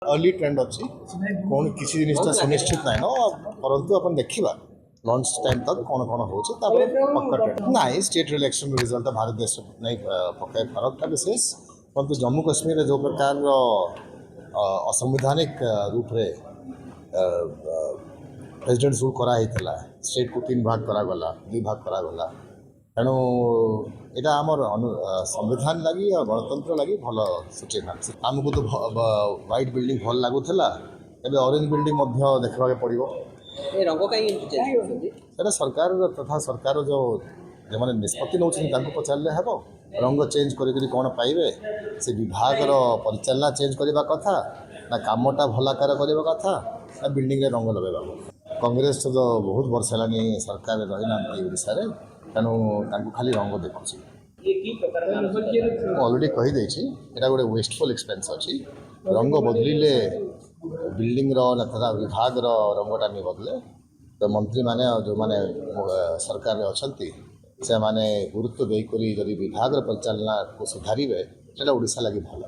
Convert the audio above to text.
Early trend अच्छी कौन किसी जिनिसटा सुनिश्चित ना परंतु अपन देखा लंच टाइम तक कौन कौन हो पक्का ट्रेंड ना स्टेट इलेक्शन रिजल्ट भारत देश नहीं पकाए भारत का विशेष परंतु जम्मू कश्मीर में जो प्रकार असंवैधानिक रूप रे प्रेसिडेंट रूल कराई स्टेट को 3 भाग करागला 2 भाग करागला तेणु यहाँ आमर संविधान लगी और गणतंत्र लगी भल सूचना आमको तो व्हाइट बिल्डिंग भल लगुला एवं ऑरेंज बिल्डिंग देखा पड़ो सरकार तथा सरकार जो जो मैंने निष्पत्ति नौ पचारे हे रंग चेंज कर कौन पाइबे से विभाग परिचालना चेंज करने कथा ना कामटा भलाकार करने कथा ना बिल्डिंग रंग लगेगा कांग्रेस तो बहुत वर्ष है सरकार रही ना ओडिशा रे तेणु खाली रंग देखुची अलरेडी कहीदे यहाँ गोटे वेस्टफुल एक्सपेंस अच्छी रंग बदलिले बिल्डिंग तथा विभाग रंगटा नहीं बदले तो मंत्री माने जो माने सरकार अच्छा से माने गुरुत्व देकर जदि विभाग परिचालना को सुधारे से ओडिशा लगी भल।